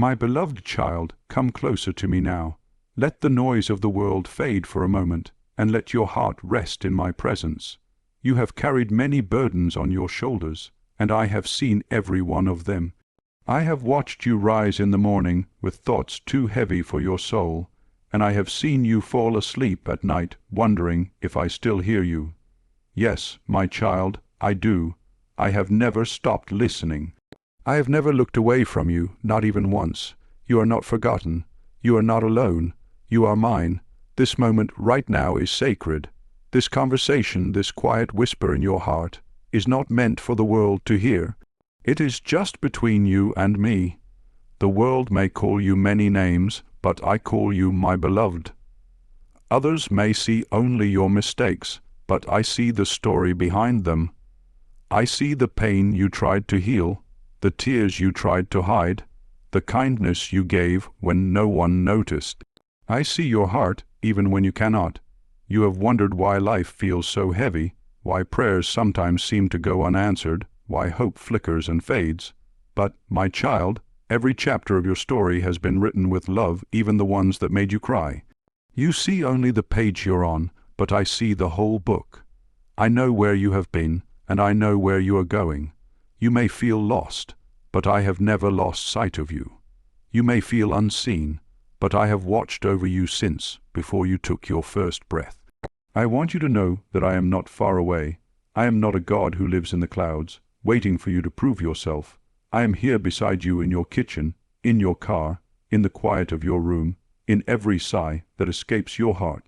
My beloved child, come closer to me now. Let the noise of the world fade for a moment, and let your heart rest in my presence. You have carried many burdens on your shoulders, and I have seen every one of them. I have watched you rise in the morning with thoughts too heavy for your soul, and I have seen you fall asleep at night wondering if I still hear you. Yes, my child, I do. I have never stopped listening. I have never looked away from you, not even once. You are not forgotten. You are not alone. You are mine. This moment right now is sacred. This conversation, this quiet whisper in your heart, is not meant for the world to hear. It is just between you and me. The world may call you many names, but I call you my beloved. Others may see only your mistakes, but I see the story behind them. I see the pain you tried to heal, the tears you tried to hide, the kindness you gave when no one noticed. I see your heart even when you cannot. You have wondered why life feels so heavy, why prayers sometimes seem to go unanswered, why hope flickers and fades. But, my child, every chapter of your story has been written with love, even the ones that made you cry. You see only the page you're on, but I see the whole book. I know where you have been, and I know where you are going. You may feel lost, but I have never lost sight of you. You may feel unseen, but I have watched over you since, before you took your first breath. I want you to know that I am not far away. I am not a God who lives in the clouds, waiting for you to prove yourself. I am here beside you in your kitchen, in your car, in the quiet of your room, in every sigh that escapes your heart.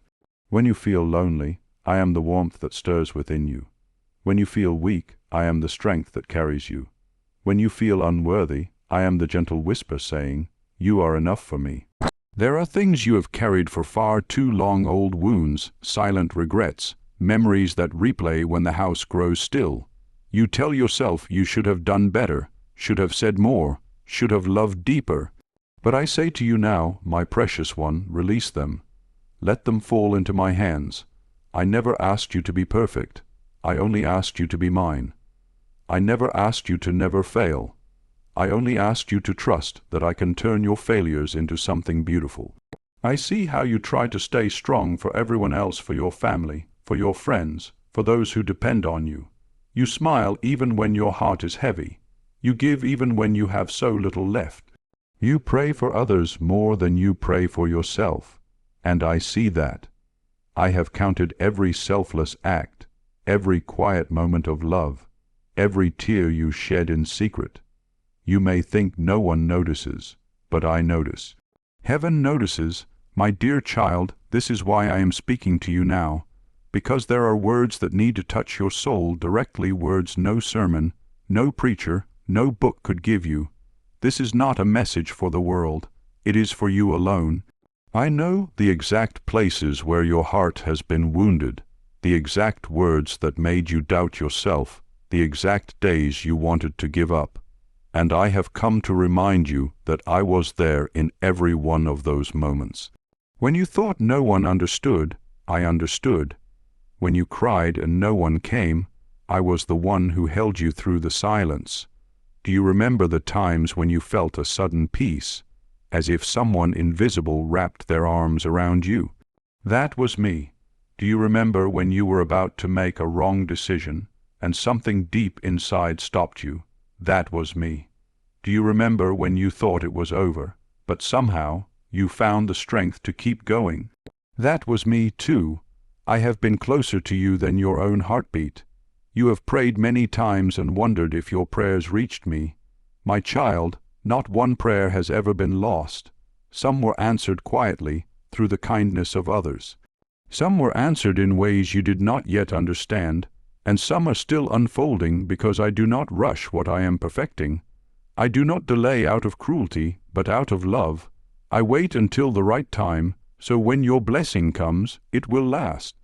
When you feel lonely, I am the warmth that stirs within you. When you feel weak, I am the strength that carries you. When you feel unworthy, I am the gentle whisper saying, "You are enough for me." There are things you have carried for far too long, old wounds, silent regrets, memories that replay when the house grows still. You tell yourself you should have done better, should have said more, should have loved deeper. But I say to you now, my precious one, release them. Let them fall into my hands. I never asked you to be perfect. I only asked you to be mine. I never asked you to never fail. I only asked you to trust that I can turn your failures into something beautiful. I see how you try to stay strong for everyone else, for your family, for your friends, for those who depend on you. You smile even when your heart is heavy. You give even when you have so little left. You pray for others more than you pray for yourself. And I see that. I have counted every selfless act, every quiet moment of love, every tear you shed in secret. You may think no one notices, but I notice. Heaven notices. My dear child, this is why I am speaking to you now, because there are words that need to touch your soul directly, words no sermon, no preacher, no book could give you. This is not a message for the world. It is for you alone. I know the exact places where your heart has been wounded, the exact words that made you doubt yourself, the exact days you wanted to give up. And I have come to remind you that I was there in every one of those moments. When you thought no one understood, I understood. When you cried and no one came, I was the one who held you through the silence. Do you remember the times when you felt a sudden peace, as if someone invisible wrapped their arms around you? That was me. Do you remember when you were about to make a wrong decision, and something deep inside stopped you? That was me. Do you remember when you thought it was over, but somehow you found the strength to keep going? That was me too. I have been closer to you than your own heartbeat. You have prayed many times and wondered if your prayers reached me. My child, not one prayer has ever been lost. Some were answered quietly through the kindness of others. Some were answered in ways you did not yet understand, and some are still unfolding because I do not rush what I am perfecting. I do not delay out of cruelty, but out of love. I wait until the right time, so when your blessing comes, it will last.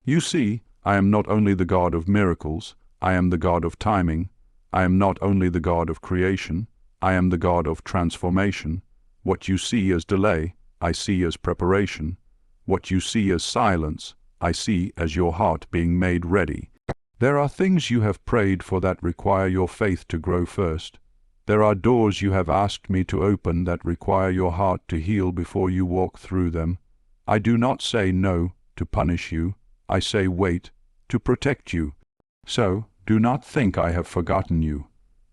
You see, I am not only the God of miracles, I am the God of timing. I am not only the God of creation, I am the God of transformation. What you see as delay, I see as preparation. What you see as silence, I see as your heart being made ready. There are things you have prayed for that require your faith to grow first. There are doors you have asked me to open that require your heart to heal before you walk through them. I do not say no to punish you. I say wait to protect you. So, do not think I have forgotten you.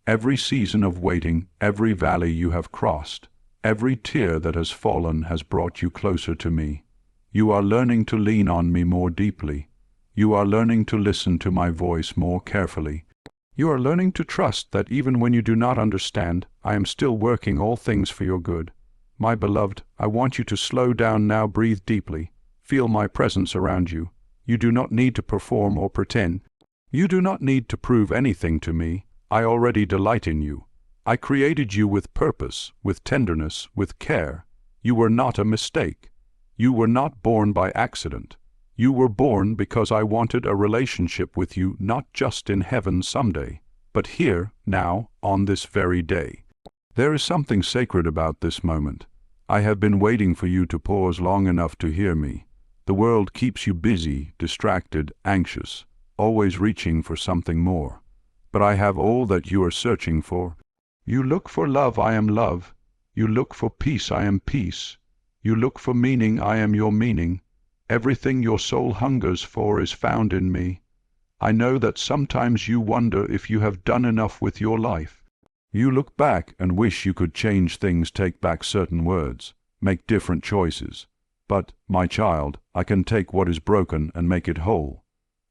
Every season of waiting, every valley you have crossed, every tear that has fallen has brought you closer to me. You are learning to lean on me more deeply. You are learning to listen to my voice more carefully. You are learning to trust that even when you do not understand, I am still working all things for your good. My beloved, I want you to slow down now, breathe deeply. Feel my presence around you. You do not need to perform or pretend. You do not need to prove anything to me. I already delight in you. I created you with purpose, with tenderness, with care. You were not a mistake. You were not born by accident. You were born because I wanted a relationship with you, not just in heaven someday, but here, now, on this very day. There is something sacred about this moment. I have been waiting for you to pause long enough to hear me. The world keeps you busy, distracted, anxious, always reaching for something more. But I have all that you are searching for. You look for love, I am love. You look for peace, I am peace. You look for meaning, I am your meaning. Everything your soul hungers for is found in me. I know that sometimes you wonder if you have done enough with your life. You look back and wish you could change things, take back certain words, make different choices. But, my child, I can take what is broken and make it whole.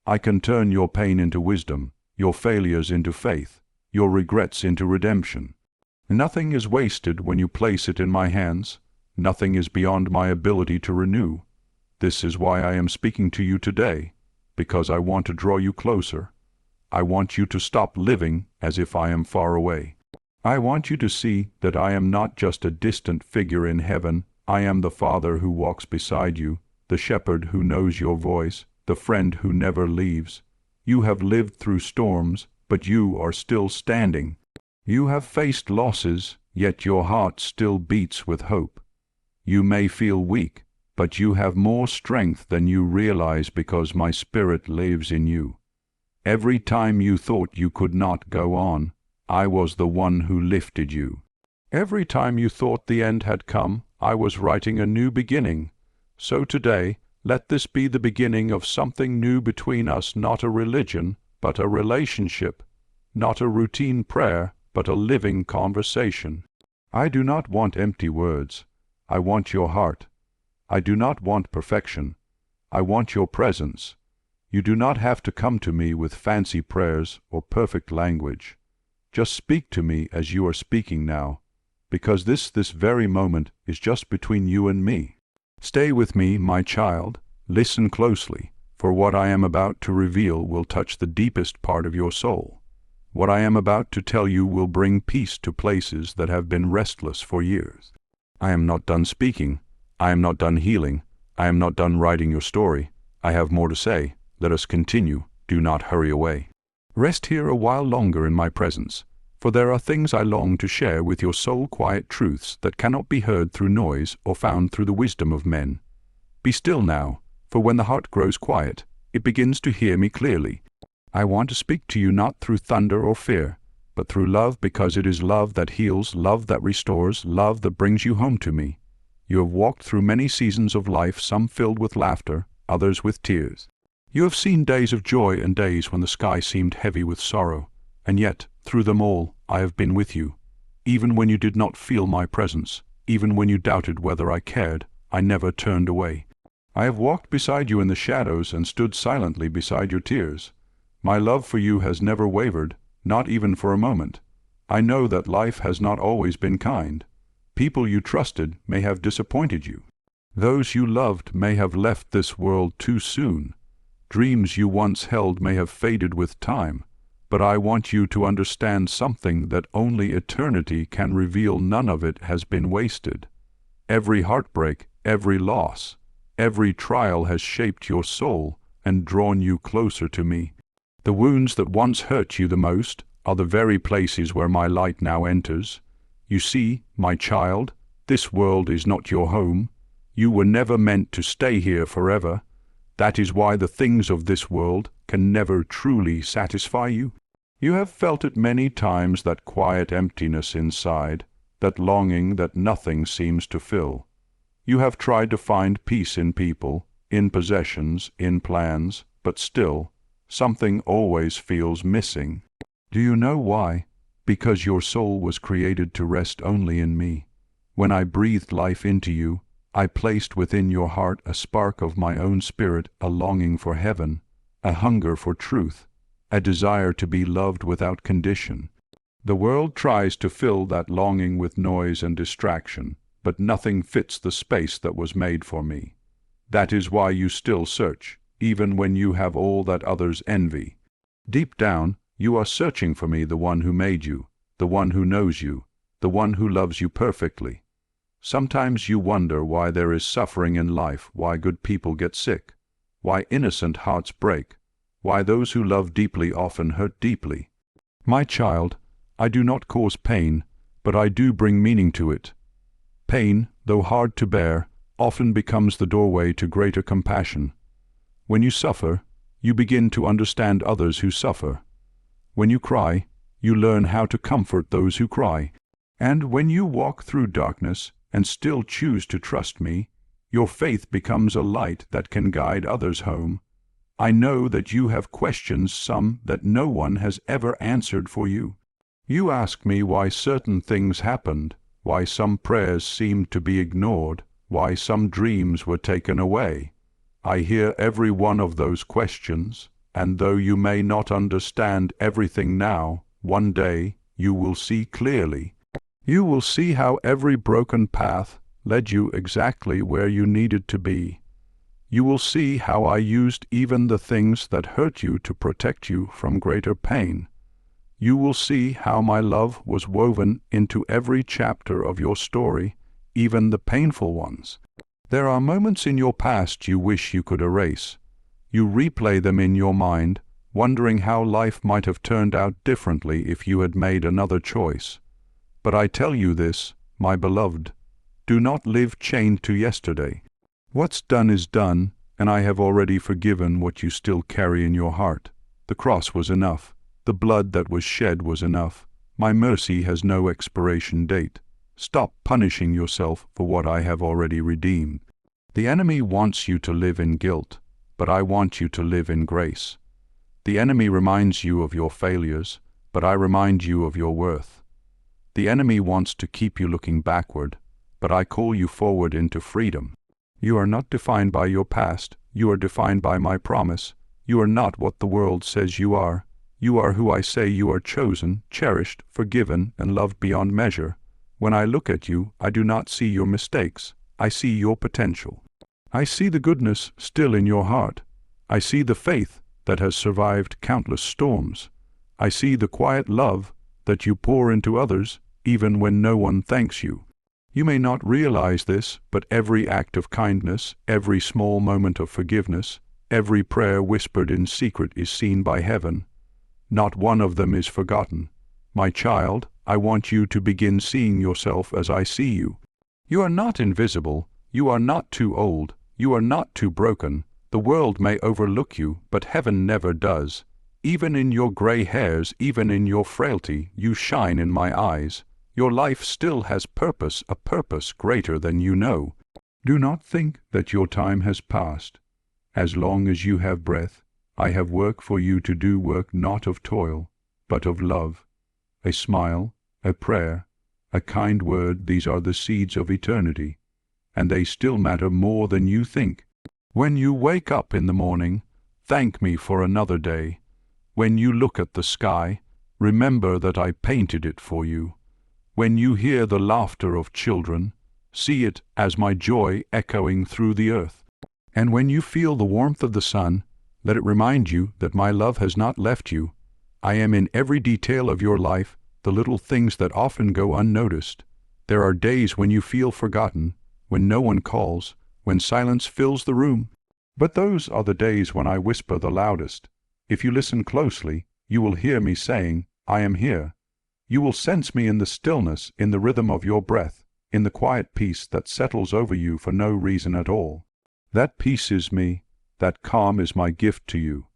I can turn your pain into wisdom, your failures into faith, your regrets into redemption. Nothing is wasted when you place it in my hands. Nothing is beyond my ability to renew. This is why I am speaking to you today, because I want to draw you closer. I want you to stop living as if I am far away. I want you to see that I am not just a distant figure in heaven. I am the Father who walks beside you, the shepherd who knows your voice, the friend who never leaves. You have lived through storms, but you are still standing. You have faced losses, yet your heart still beats with hope. You may feel weak, but you have more strength than you realize because my Spirit lives in you. Every time you thought you could not go on, I was the one who lifted you. Every time you thought the end had come, I was writing a new beginning. So today, let this be the beginning of something new between us, not a religion, but a relationship, not a routine prayer, but a living conversation. I do not want empty words. I want your heart. I do not want perfection. I want your presence. You do not have to come to me with fancy prayers or perfect language. Just speak to me as you are speaking now, because this very moment is just between you and me. Stay with me, my child. Listen closely, for what I am about to reveal will touch the deepest part of your soul. What I am about to tell you will bring peace to places that have been restless for years. I am not done speaking. I am not done healing. I am not done writing your story. I have more to say. Let us continue. Do not hurry away. Rest here a while longer in my presence, for there are things I long to share with your soul, quiet truths that cannot be heard through noise or found through the wisdom of men. Be still now, for when the heart grows quiet, it begins to hear me clearly. I want to speak to you not through thunder or fear, but through love, because it is love that heals, love that restores, love that brings you home to me. You have walked through many seasons of life, some filled with laughter, others with tears. You have seen days of joy and days when the sky seemed heavy with sorrow, and yet, through them all, I have been with you. Even when you did not feel my presence, even when you doubted whether I cared, I never turned away. I have walked beside you in the shadows and stood silently beside your tears. My love for you has never wavered, not even for a moment. I know that life has not always been kind. People you trusted may have disappointed you. Those you loved may have left this world too soon. Dreams you once held may have faded with time, but I want you to understand something that only eternity can reveal. None of it has been wasted. Every heartbreak, every loss, every trial has shaped your soul and drawn you closer to me. The wounds that once hurt you the most are the very places where my light now enters. You see, my child, this world is not your home. You were never meant to stay here forever. That is why the things of this world can never truly satisfy you. You have felt it many times, that quiet emptiness inside, that longing that nothing seems to fill. You have tried to find peace in people, in possessions, in plans, but still, something always feels missing. Do you know why? Because your soul was created to rest only in me. When I breathed life into you, I placed within your heart a spark of my own spirit, a longing for heaven, a hunger for truth, a desire to be loved without condition. The world tries to fill that longing with noise and distraction, but nothing fits the space that was made for me. That is why you still search, even when you have all that others envy. Deep down, you are searching for me, the one who made you, the one who knows you, the one who loves you perfectly. Sometimes you wonder why there is suffering in life, why good people get sick, why innocent hearts break, why those who love deeply often hurt deeply. My child, I do not cause pain, but I do bring meaning to it. Pain, though hard to bear, often becomes the doorway to greater compassion. When you suffer, you begin to understand others who suffer. When you cry, you learn how to comfort those who cry. And when you walk through darkness and still choose to trust me, your faith becomes a light that can guide others home. I know that you have questions, some that no one has ever answered for you. You ask me why certain things happened, why some prayers seemed to be ignored, why some dreams were taken away. I hear every one of those questions, and though you may not understand everything now, one day you will see clearly. You will see how every broken path led you exactly where you needed to be. You will see how I used even the things that hurt you to protect you from greater pain. You will see how my love was woven into every chapter of your story, even the painful ones. There are moments in your past you wish you could erase. You replay them in your mind, wondering how life might have turned out differently if you had made another choice. But I tell you this, my beloved, do not live chained to yesterday. What's done is done, and I have already forgiven what you still carry in your heart. The cross was enough. The blood that was shed was enough. My mercy has no expiration date. Stop punishing yourself for what I have already redeemed. The enemy wants you to live in guilt, but I want you to live in grace. The enemy reminds you of your failures, but I remind you of your worth. The enemy wants to keep you looking backward, but I call you forward into freedom. You are not defined by your past. You are defined by my promise. You are not what the world says you are. You are who I say you are, chosen, cherished, forgiven, and loved beyond measure. When I look at you, I do not see your mistakes. I see your potential. I see the goodness still in your heart. I see the faith that has survived countless storms. I see the quiet love that you pour into others, even when no one thanks you. You may not realize this, but every act of kindness, every small moment of forgiveness, every prayer whispered in secret is seen by heaven. Not one of them is forgotten. My child, I want you to begin seeing yourself as I see you. You are not invisible. You are not too old. You are not too broken. The world may overlook you, but heaven never does. Even in your gray hairs, even in your frailty, you shine in my eyes. Your life still has purpose, a purpose greater than you know. Do not think that your time has passed. As long as you have breath, I have work for you to do, work not of toil, but of love. A smile, a prayer, a kind word, these are the seeds of eternity, and they still matter more than you think. When you wake up in the morning, thank me for another day. When you look at the sky, remember that I painted it for you. When you hear the laughter of children, see it as my joy echoing through the earth. And when you feel the warmth of the sun, let it remind you that my love has not left you. I am in every detail of your life, the little things that often go unnoticed. There are days when you feel forgotten, when no one calls, when silence fills the room. But those are the days when I whisper the loudest. If you listen closely, you will hear me saying, I am here. You will sense me in the stillness, in the rhythm of your breath, in the quiet peace that settles over you for no reason at all. That peace is me. That calm is my gift to you.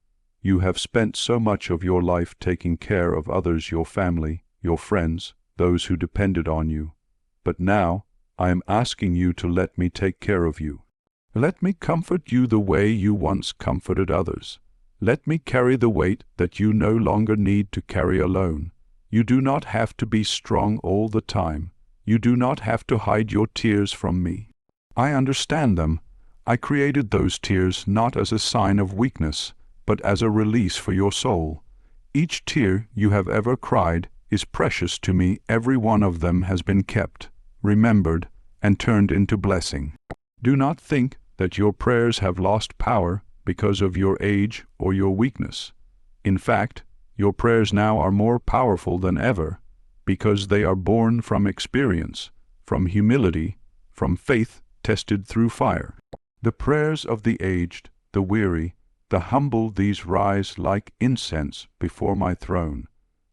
You have spent so much of your life taking care of others, your family, your friends, those who depended on you. But now, I am asking you to let me take care of you. Let me comfort you the way you once comforted others. Let me carry the weight that you no longer need to carry alone. You do not have to be strong all the time. You do not have to hide your tears from me. I understand them. I created those tears not as a sign of weakness, but as a release for your soul. Each tear you have ever cried is precious to me. Every one of them has been kept, remembered, and turned into blessing. Do not think that your prayers have lost power because of your age or your weakness. In fact, your prayers now are more powerful than ever, because they are born from experience, from humility, from faith tested through fire. The prayers of the aged, the weary, the humble, these rise like incense before my throne.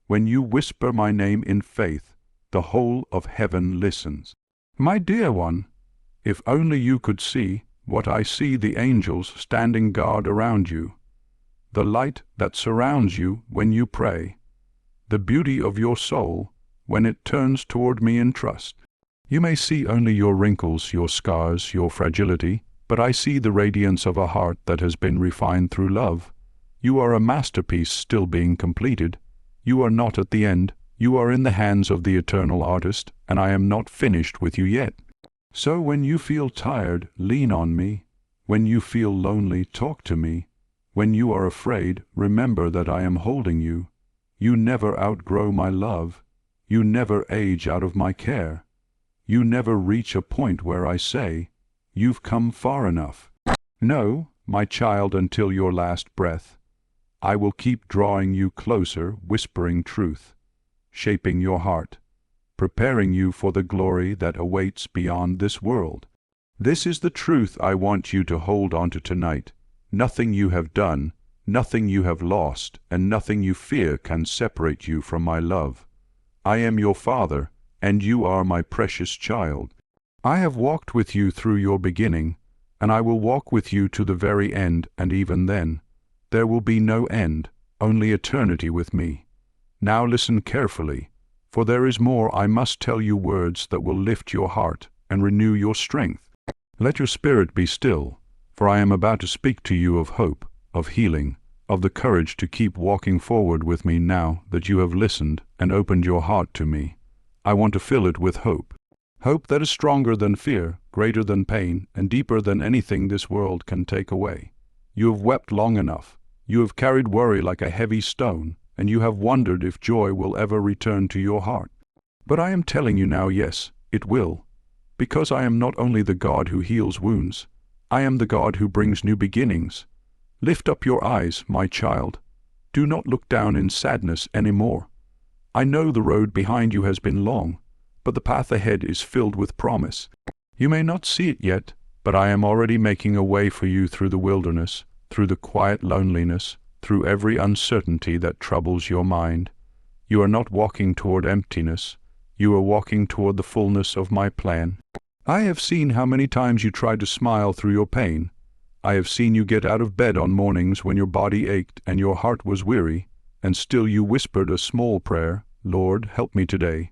When you whisper my name in faith, the whole of heaven listens. My dear one, if only you could see what I see, the angels standing guard around you, the light that surrounds you when you pray, the beauty of your soul when it turns toward me in trust. You may see only your wrinkles, your scars, your fragility, but I see the radiance of a heart that has been refined through love. You are a masterpiece still being completed. You are not at the end. You are in the hands of the eternal artist, and I am not finished with you yet. So when you feel tired, lean on me. When you feel lonely, talk to me. When you are afraid, remember that I am holding you. You never outgrow my love. You never age out of my care. You never reach a point where I say, "You've come far enough." No, my child, until your last breath. I will keep drawing you closer, whispering truth, shaping your heart, preparing you for the glory that awaits beyond this world. This is the truth I want you to hold on to tonight. Nothing you have done, nothing you have lost, and nothing you fear can separate you from my love. I am your Father, and you are my precious child. I have walked with you through your beginning, and I will walk with you to the very end, and even then, there will be no end, only eternity with me. Now listen carefully, for there is more. I must tell you words that will lift your heart and renew your strength. Let your spirit be still, for I am about to speak to you of hope, of healing, of the courage to keep walking forward with me now that you have listened and opened your heart to me. I want to fill it with hope. Hope that is stronger than fear, greater than pain, and deeper than anything this world can take away. You have wept long enough. You have carried worry like a heavy stone, and you have wondered if joy will ever return to your heart. But I am telling you now, yes, it will. Because I am not only the God who heals wounds, I am the God who brings new beginnings. Lift up your eyes, my child. Do not look down in sadness anymore. I know the road behind you has been long, but the path ahead is filled with promise. You may not see it yet, but I am already making a way for you through the wilderness, through the quiet loneliness, through every uncertainty that troubles your mind. You are not walking toward emptiness. You are walking toward the fullness of my plan. I have seen how many times you tried to smile through your pain. I have seen you get out of bed on mornings when your body ached and your heart was weary, and still you whispered a small prayer, "Lord, help me today."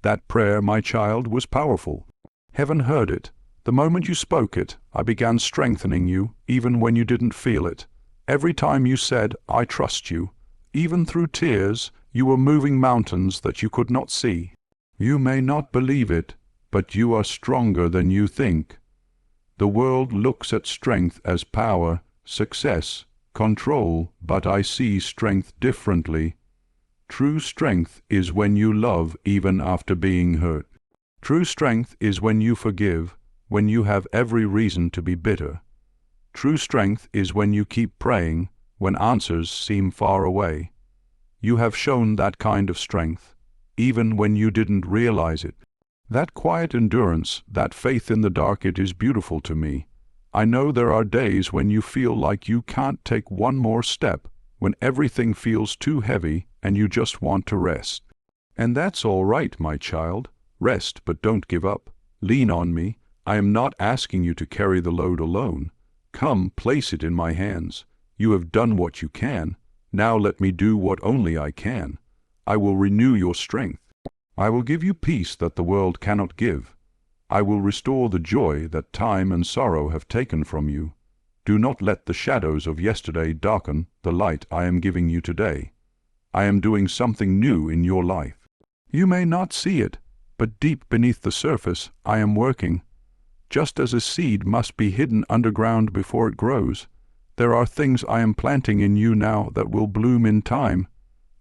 That prayer, my child, was powerful. Heaven heard it. The moment you spoke it, I began strengthening you, even when you didn't feel it. Every time you said, "I trust you," even through tears, you were moving mountains that you could not see. You may not believe it, but you are stronger than you think. The world looks at strength as power, success, control, but I see strength differently. True strength is when you love even after being hurt. True strength is when you forgive, when you have every reason to be bitter. True strength is when you keep praying, when answers seem far away. You have shown that kind of strength, even when you didn't realize it. That quiet endurance, that faith in the dark, it is beautiful to me. I know there are days when you feel like you can't take one more step, when everything feels too heavy and you just want to rest. And that's all right, my child. Rest, but don't give up. Lean on me. I am not asking you to carry the load alone. Come, place it in my hands. You have done what you can. Now let me do what only I can. I will renew your strength. I will give you peace that the world cannot give. I will restore the joy that time and sorrow have taken from you. Do not let the shadows of yesterday darken the light I am giving you today. I am doing something new in your life. You may not see it, but deep beneath the surface I am working. Just as a seed must be hidden underground before it grows, there are things I am planting in you now that will bloom in time.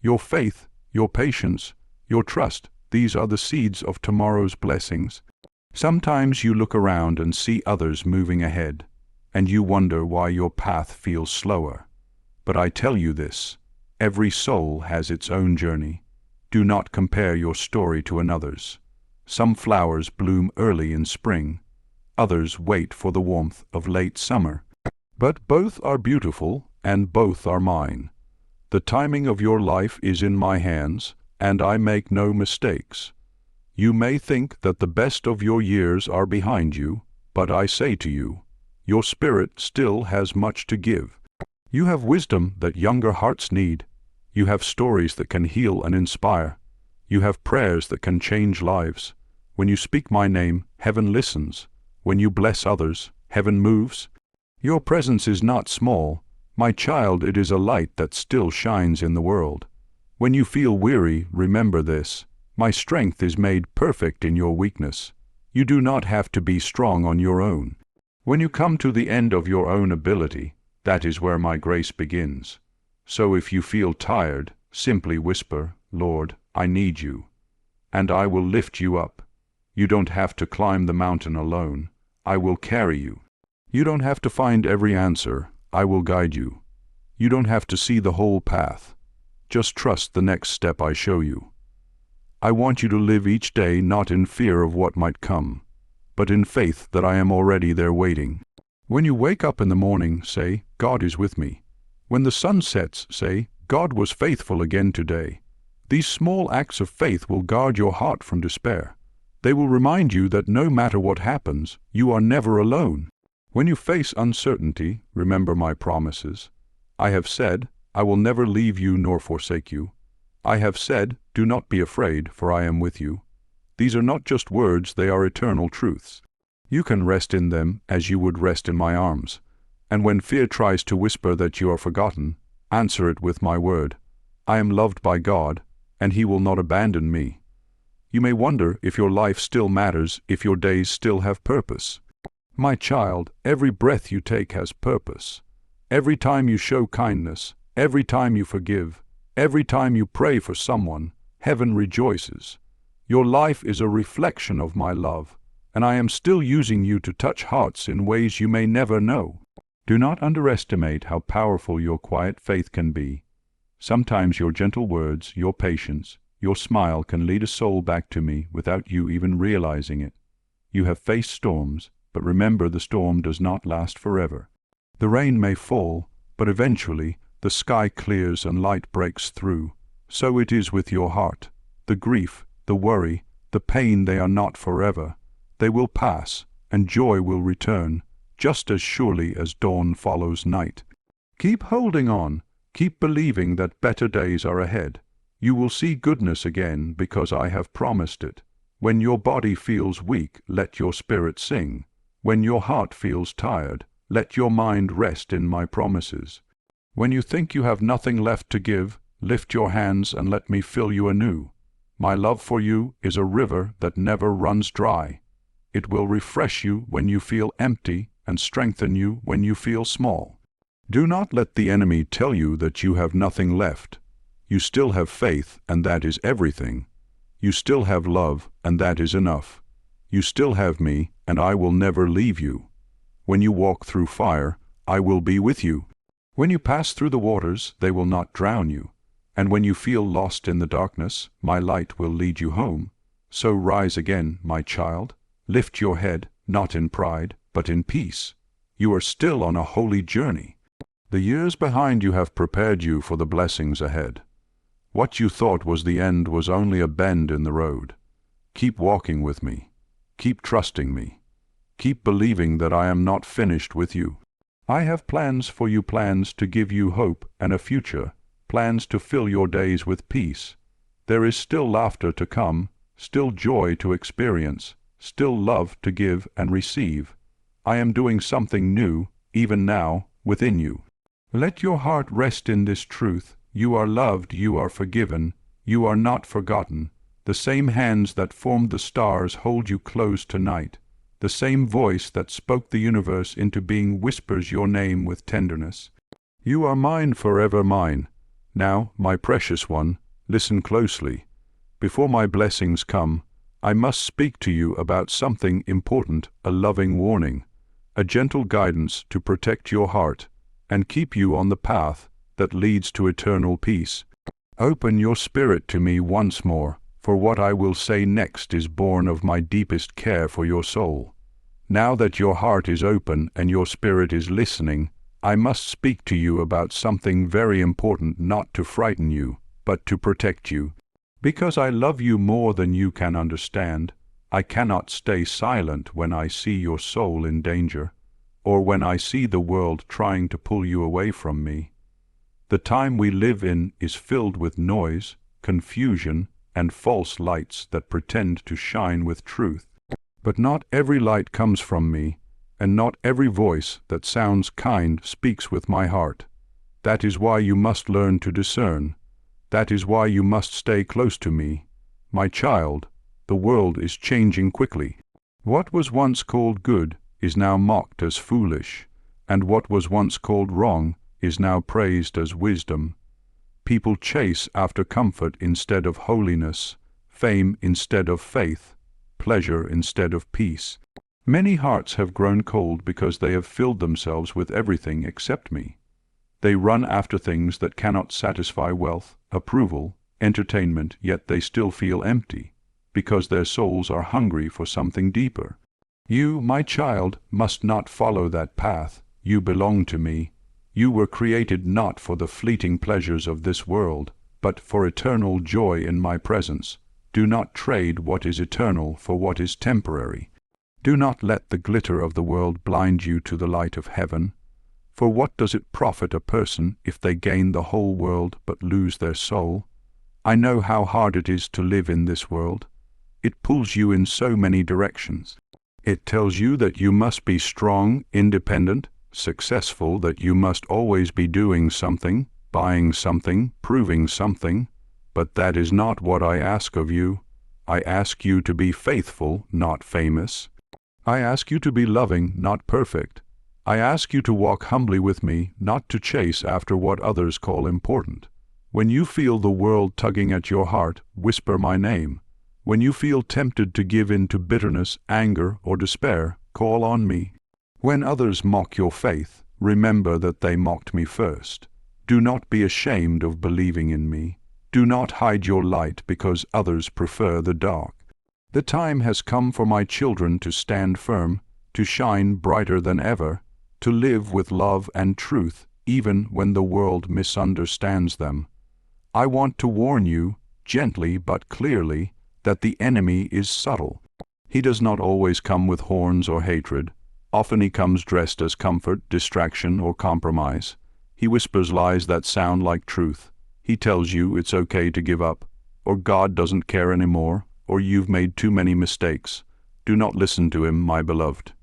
Your faith, your patience, your trust, these are the seeds of tomorrow's blessings. Sometimes you look around and see others moving ahead, and you wonder why your path feels slower. But I tell you this, every soul has its own journey. Do not compare your story to another's. Some flowers bloom early in spring, others wait for the warmth of late summer. But both are beautiful, and both are mine. The timing of your life is in my hands, and I make no mistakes. You may think that the best of your years are behind you, but I say to you, your spirit still has much to give. You have wisdom that younger hearts need. You have stories that can heal and inspire. You have prayers that can change lives. When you speak my name, heaven listens. When you bless others, heaven moves. Your presence is not small. My child, it is a light that still shines in the world. When you feel weary, remember this. My strength is made perfect in your weakness. You do not have to be strong on your own. When you come to the end of your own ability, that is where my grace begins. So if you feel tired, simply whisper, Lord, I need you. And I will lift you up. You don't have to climb the mountain alone. I will carry you. You don't have to find every answer. I will guide you. You don't have to see the whole path. Just trust the next step I show you. I want you to live each day not in fear of what might come, but in faith that I am already there waiting. When you wake up in the morning, say, God is with me. When the sun sets, say, God was faithful again today. These small acts of faith will guard your heart from despair. They will remind you that no matter what happens, you are never alone. When you face uncertainty, remember my promises. I have said, I will never leave you nor forsake you. I have said, do not be afraid, for I am with you. These are not just words, they are eternal truths. You can rest in them as you would rest in my arms. And when fear tries to whisper that you are forgotten, answer it with my word. I am loved by God, and He will not abandon me. You may wonder if your life still matters, if your days still have purpose. My child, every breath you take has purpose. Every time you show kindness, every time you forgive, every time you pray for someone, heaven rejoices. Your life is a reflection of my love, and I am still using you to touch hearts in ways you may never know. Do not underestimate how powerful your quiet faith can be. Sometimes your gentle words, your patience, your smile can lead a soul back to me without you even realizing it. You have faced storms, but remember the storm does not last forever. The rain may fall, but eventually the sky clears and light breaks through. So it is with your heart. The grief, the worry, the pain, they are not forever. They will pass, and joy will return, just as surely as dawn follows night. Keep holding on. Keep believing that better days are ahead. You will see goodness again because I have promised it. When your body feels weak, let your spirit sing. When your heart feels tired, let your mind rest in my promises. When you think you have nothing left to give, lift your hands and let me fill you anew. My love for you is a river that never runs dry. It will refresh you when you feel empty and strengthen you when you feel small. Do not let the enemy tell you that you have nothing left. You still have faith, and that is everything. You still have love, and that is enough. You still have me, and I will never leave you. When you walk through fire, I will be with you. When you pass through the waters, they will not drown you. And when you feel lost in the darkness, my light will lead you home. So rise again, my child. Lift your head, not in pride, but in peace. You are still on a holy journey. The years behind you have prepared you for the blessings ahead. What you thought was the end was only a bend in the road. Keep walking with me. Keep trusting me. Keep believing that I am not finished with you. I have plans for you, plans to give you hope and a future, plans to fill your days with peace. There is still laughter to come, still joy to experience, still love to give and receive. I am doing something new, even now, within you. Let your heart rest in this truth. You are loved, you are forgiven, you are not forgotten. The same hands that formed the stars hold you close tonight. The same voice that spoke the universe into being whispers your name with tenderness. You are mine, forever mine. Now, my precious one, listen closely. Before my blessings come, I must speak to you about something important, a loving warning, a gentle guidance to protect your heart and keep you on the path that leads to eternal peace. Open your spirit to me once more, for what I will say next is born of my deepest care for your soul. Now that your heart is open and your spirit is listening, I must speak to you about something very important, not to frighten you, but to protect you. Because I love you more than you can understand, I cannot stay silent when I see your soul in danger, or when I see the world trying to pull you away from me. The time we live in is filled with noise, confusion, and false lights that pretend to shine with truth. But not every light comes from me, and not every voice that sounds kind speaks with my heart. That is why you must learn to discern. That is why you must stay close to me. My child, the world is changing quickly. What was once called good is now mocked as foolish, and what was once called wrong is now praised as wisdom. People chase after comfort instead of holiness, fame instead of faith, pleasure instead of peace. Many hearts have grown cold because they have filled themselves with everything except me. They run after things that cannot satisfy wealth, approval, entertainment, yet they still feel empty, because their souls are hungry for something deeper. You, my child, must not follow that path. You belong to me. You were created not for the fleeting pleasures of this world, but for eternal joy in my presence. Do not trade what is eternal for what is temporary. Do not let the glitter of the world blind you to the light of heaven. For what does it profit a person if they gain the whole world but lose their soul? I know how hard it is to live in this world. It pulls you in so many directions. It tells you that you must be strong, independent, successful, that you must always be doing something, buying something, proving something. But that is not what I ask of you. I ask you to be faithful, not famous. I ask you to be loving, not perfect. I ask you to walk humbly with me, not to chase after what others call important. When you feel the world tugging at your heart, whisper my name. When you feel tempted to give in to bitterness, anger, or despair, call on me. When others mock your faith, remember that they mocked me first. Do not be ashamed of believing in me. Do not hide your light because others prefer the dark. The time has come for my children to stand firm, to shine brighter than ever, to live with love and truth, even when the world misunderstands them. I want to warn you, gently but clearly, that the enemy is subtle. He does not always come with horns or hatred. Often he comes dressed as comfort, distraction, or compromise. He whispers lies that sound like truth. He tells you it's okay to give up, or God doesn't care anymore, or you've made too many mistakes. Do not listen to him, my beloved.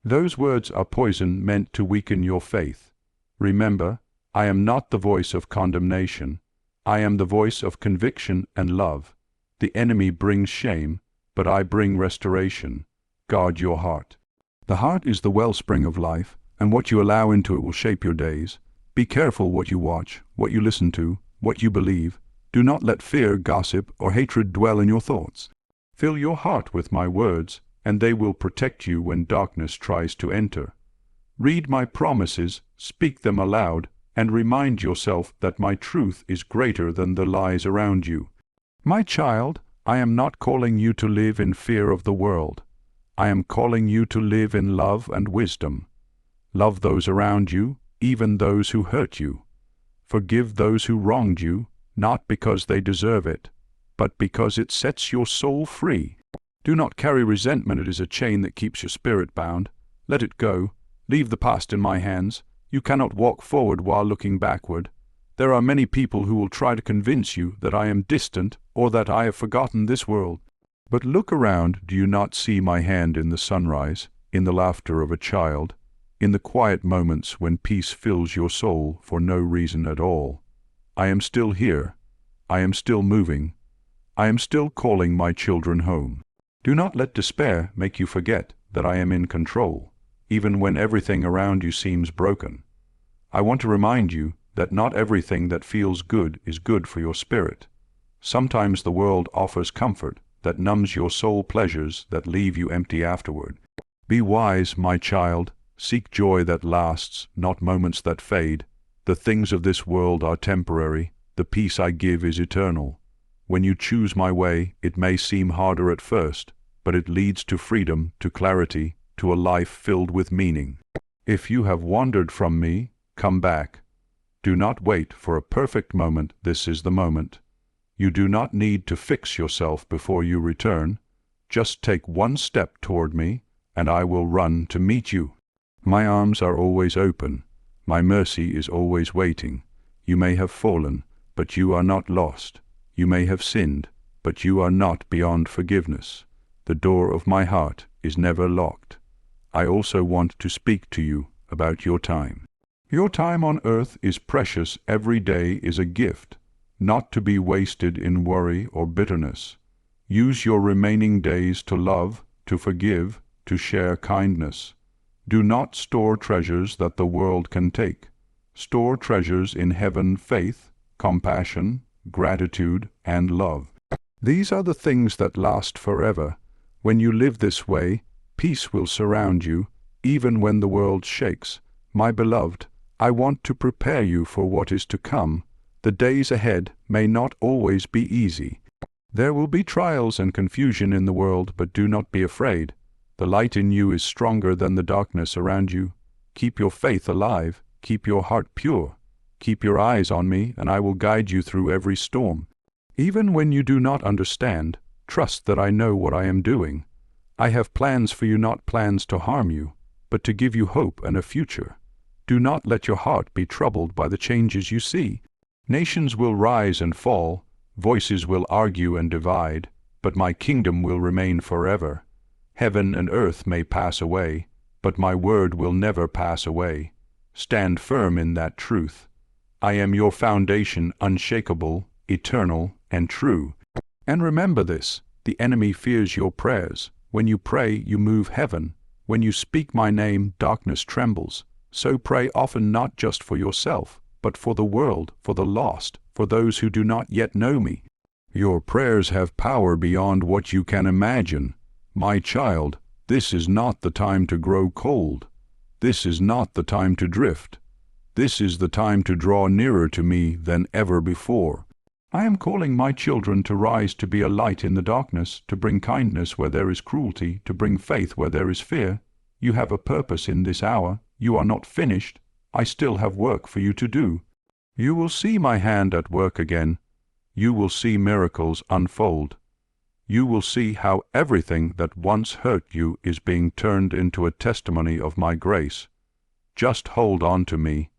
Those words are poison meant to weaken your faith. Remember, I am not the voice of condemnation. I am the voice of conviction and love. The enemy brings shame, but I bring restoration. Guard your heart. The heart is the wellspring of life, and what you allow into it will shape your days. Be careful what you watch, what you listen to, what you believe. Do not let fear, gossip, or hatred dwell in your thoughts. Fill your heart with my words, and they will protect you when darkness tries to enter. Read my promises, speak them aloud, and remind yourself that my truth is greater than the lies around you. My child, I am not calling you to live in fear of the world. I am calling you to live in love and wisdom. Love those around you, even those who hurt you. Forgive those who wronged you, not because they deserve it, but because it sets your soul free. Do not carry resentment. It is a chain that keeps your spirit bound. Let it go. Leave the past in my hands. You cannot walk forward while looking backward. There are many people who will try to convince you that I am distant or that I have forgotten this world. But look around, do you not see my hand in the sunrise, in the laughter of a child, in the quiet moments when peace fills your soul for no reason at all? I am still here. I am still moving. I am still calling my children home. Do not let despair make you forget that I am in control, even when everything around you seems broken. I want to remind you that not everything that feels good is good for your spirit. Sometimes the world offers comfort that numbs your soul, pleasures that leave you empty afterward. Be wise, my child. Seek joy that lasts, not moments that fade. The things of this world are temporary. The peace I give is eternal. When you choose my way, it may seem harder at first, but it leads to freedom, to clarity, to a life filled with meaning. If you have wandered from me, come back. Do not wait for a perfect moment. This is the moment. You do not need to fix yourself before you return. Just take one step toward me, and I will run to meet you. My arms are always open. My mercy is always waiting. You may have fallen, but you are not lost. You may have sinned, but you are not beyond forgiveness. The door of my heart is never locked. I also want to speak to you about your time. Your time on earth is precious. Every day is a gift, not to be wasted in worry or bitterness. Use your remaining days to love, to forgive, to share kindness. Do not store treasures that the world can take. Store treasures in heaven: faith, compassion, gratitude, and love. These are the things that last forever. When you live this way, peace will surround you, even when the world shakes. My beloved, I want to prepare you for what is to come. The days ahead may not always be easy. There will be trials and confusion in the world, but do not be afraid. The light in you is stronger than the darkness around you. Keep your faith alive. Keep your heart pure. Keep your eyes on me, and I will guide you through every storm. Even when you do not understand, trust that I know what I am doing. I have plans for you, not plans to harm you, but to give you hope and a future. Do not let your heart be troubled by the changes you see. Nations will rise and fall, voices will argue and divide, but my kingdom will remain forever. Heaven and earth may pass away, but my word will never pass away. Stand firm in that truth. I am your foundation, unshakable, eternal, and true. And remember this: the enemy fears your prayers. When you pray, you move heaven. When you speak my name, darkness trembles. So pray often, not just for yourself, but for the world, for the lost, for those who do not yet know me. Your prayers have power beyond what you can imagine. My child, this is not the time to grow cold. This is not the time to drift. This is the time to draw nearer to me than ever before. I am calling my children to rise, to be a light in the darkness, to bring kindness where there is cruelty, to bring faith where there is fear. You have a purpose in this hour. You are not finished. I still have work for you to do. You will see my hand at work again. You will see miracles unfold. You will see how everything that once hurt you is being turned into a testimony of my grace. Just hold on to me.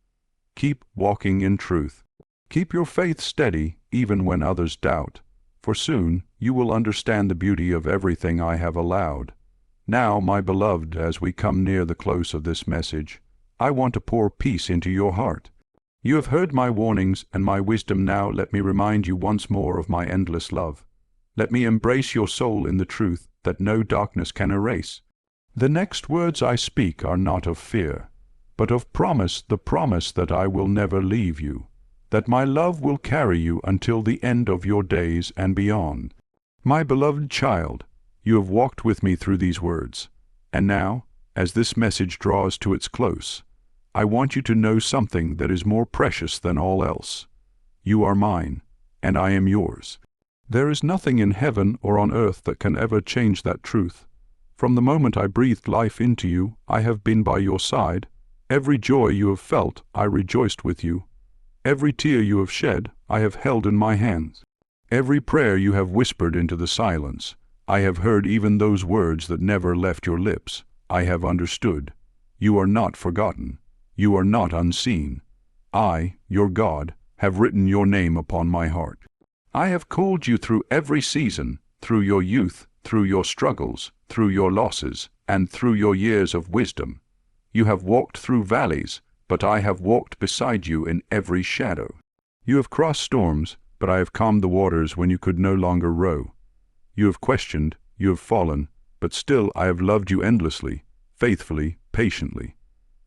Keep walking in truth. Keep your faith steady even when others doubt, for soon you will understand the beauty of everything I have allowed. Now, my beloved, as we come near the close of this message, I want to pour peace into your heart. You have heard my warnings and my wisdom. Now let me remind you once more of my endless love. Let me embrace your soul in the truth that no darkness can erase. The next words I speak are not of fear, but of promise, the promise that I will never leave you, that my love will carry you until the end of your days and beyond. My beloved child, you have walked with me through these words, and now, as this message draws to its close, I want you to know something that is more precious than all else. You are mine, and I am yours. There is nothing in heaven or on earth that can ever change that truth. From the moment I breathed life into you, I have been by your side. Every joy you have felt, I rejoiced with you. Every tear you have shed, I have held in my hands. Every prayer you have whispered into the silence, I have heard. Even those words that never left your lips, I have understood. You are not forgotten. You are not unseen. I, your God, have written your name upon my heart. I have called you through every season, through your youth, through your struggles, through your losses, and through your years of wisdom. You have walked through valleys, but I have walked beside you in every shadow. You have crossed storms, but I have calmed the waters when you could no longer row. You have questioned, you have fallen, but still I have loved you endlessly, faithfully, patiently.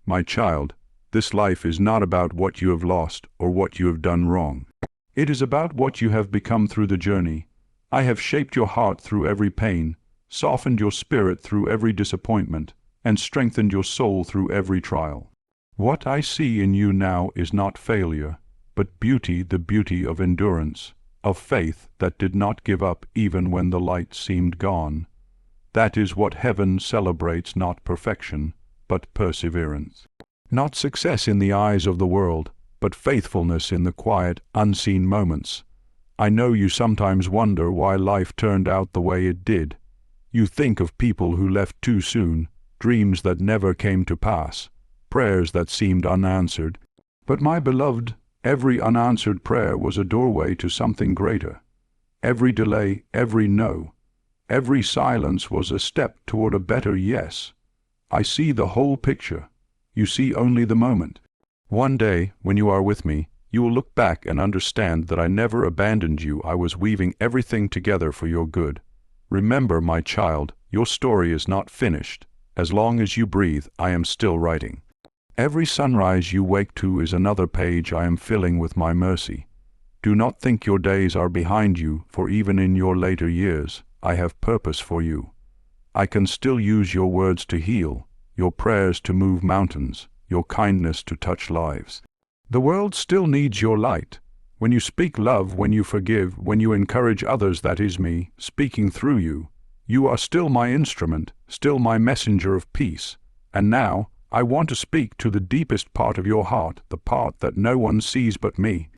My child, this life is not about what you have lost or what you have done wrong. It is about what you have become through the journey. I have shaped your heart through every pain, softened your spirit through every disappointment, and strengthened your soul through every trial. What I see in you now is not failure, but beauty, the beauty of endurance, of faith that did not give up even when the light seemed gone. That is what heaven celebrates, not perfection, but perseverance. Not success in the eyes of the world, but faithfulness in the quiet, unseen moments. I know you sometimes wonder why life turned out the way it did. You think of people who left too soon, dreams that never came to pass, prayers that seemed unanswered. But my beloved, every unanswered prayer was a doorway to something greater. Every delay, every no, every silence was a step toward a better yes. I see the whole picture. You see only the moment. One day, when you are with me, you will look back and understand that I never abandoned you. I was weaving everything together for your good. Remember, my child, your story is not finished. As long as you breathe, I am still writing. Every sunrise you wake to is another page I am filling with my mercy. Do not think your days are behind you, for even in your later years, I have purpose for you. I can still use your words to heal, your prayers to move mountains, your kindness to touch lives. The world still needs your light. When you speak love, when you forgive, when you encourage others, that is me, speaking through you. You are still my instrument, still my messenger of peace. And now, I want to speak to the deepest part of your heart, the part that no one sees but me.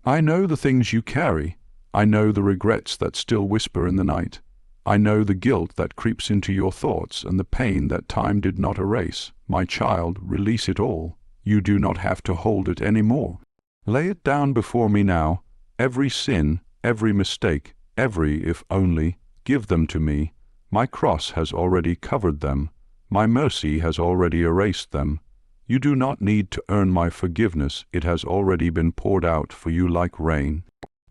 I know the things you carry. I know the regrets that still whisper in the night. I know the guilt that creeps into your thoughts and the pain that time did not erase. My child, release it all. You do not have to hold it anymore. Lay it down before me now. Every sin, every mistake, every if only, give them to me. My cross has already covered them. My mercy has already erased them. You do not need to earn my forgiveness. It has already been poured out for you like rain.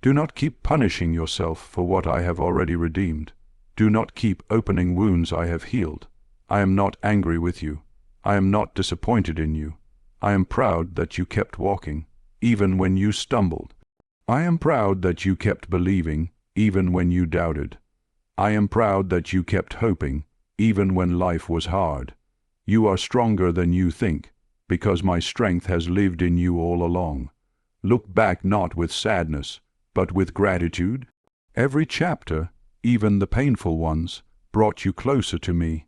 Do not keep punishing yourself for what I have already redeemed. Do not keep opening wounds I have healed. I am not angry with you. I am not disappointed in you. I am proud that you kept walking, even when you stumbled. I am proud that you kept believing, even when you doubted. I am proud that you kept hoping, even when life was hard. You are stronger than you think, because my strength has lived in you all along. Look back not with sadness, but with gratitude. Every chapter, even the painful ones, brought you closer to me.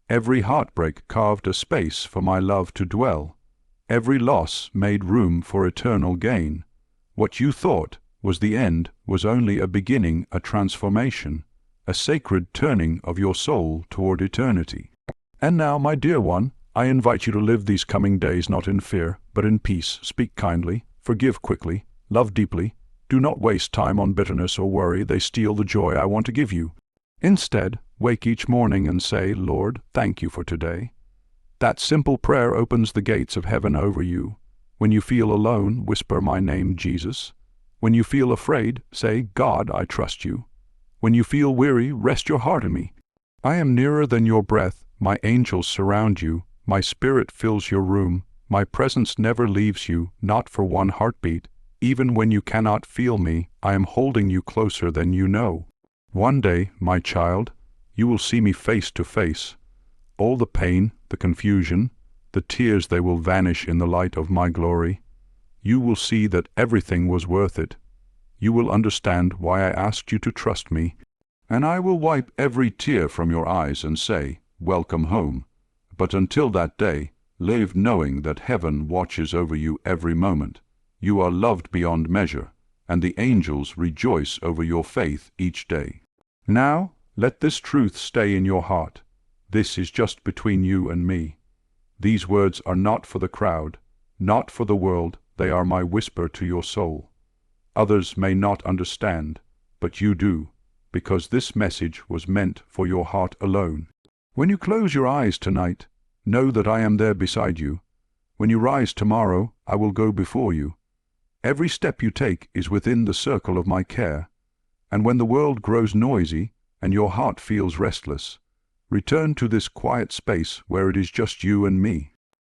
Every heartbreak carved a space for my love to dwell. Every loss made room for eternal gain. What you thought was the end was only a beginning, a transformation, a sacred turning of your soul toward eternity. And now, my dear one, I invite you to live these coming days not in fear, but in peace. Speak kindly, forgive quickly, love deeply. Do not waste time on bitterness or worry. They steal the joy I want to give you. Instead, wake each morning and say, Lord, thank you for today. That simple prayer opens the gates of heaven over you. When you feel alone, whisper my name, Jesus. When you feel afraid, say, God, I trust you. When you feel weary, rest your heart in me. I am nearer than your breath. My angels surround you. My spirit fills your room. My presence never leaves you, not for one heartbeat. Even when you cannot feel me, I am holding you closer than you know. One day, my child, you will see me face to face. All the pain, the confusion, the tears, they will vanish in the light of my glory. You will see that everything was worth it. You will understand why I asked you to trust me, and I will wipe every tear from your eyes and say, welcome home. But until that day, live knowing that heaven watches over you every moment. You are loved beyond measure, and the angels rejoice over your faith each day. Now, let this truth stay in your heart. This is just between you and me. These words are not for the crowd, not for the world, they are my whisper to your soul. Others may not understand, but you do, because this message was meant for your heart alone. When you close your eyes tonight, know that I am there beside you. When you rise tomorrow, I will go before you. Every step you take is within the circle of my care. And when the world grows noisy and your heart feels restless, return to this quiet space where it is just you and me.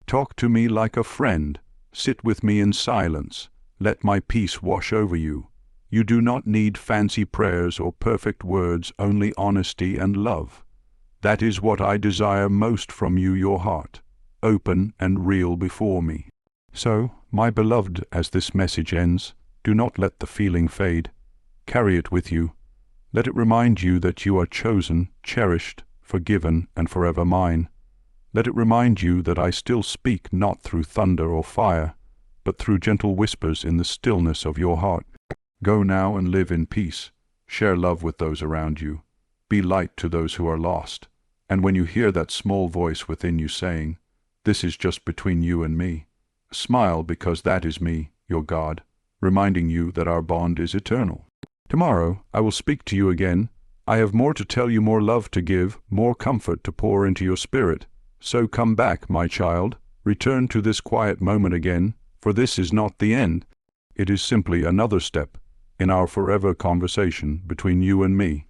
Talk to me like a friend. Sit with me in silence. Let my peace wash over you. You do not need fancy prayers or perfect words, only honesty and love. That is what I desire most from you, your heart, open and real before me. So, my beloved, as this message ends, do not let the feeling fade. Carry it with you. Let it remind you that you are chosen, cherished, forgiven, and forever mine. Let it remind you that I still speak not through thunder or fire, but through gentle whispers in the stillness of your heart. Go now and live in peace. Share love with those around you. Be light to those who are lost. And when you hear that small voice within you saying, "This is just between you and me," smile, because that is me, your God, reminding you that our bond is eternal. Tomorrow I will speak to you again. I have more to tell you, more love to give, more comfort to pour into your spirit. So come back, my child. Return to this quiet moment again, for this is not the end. It is simply another step in our forever conversation between you and me.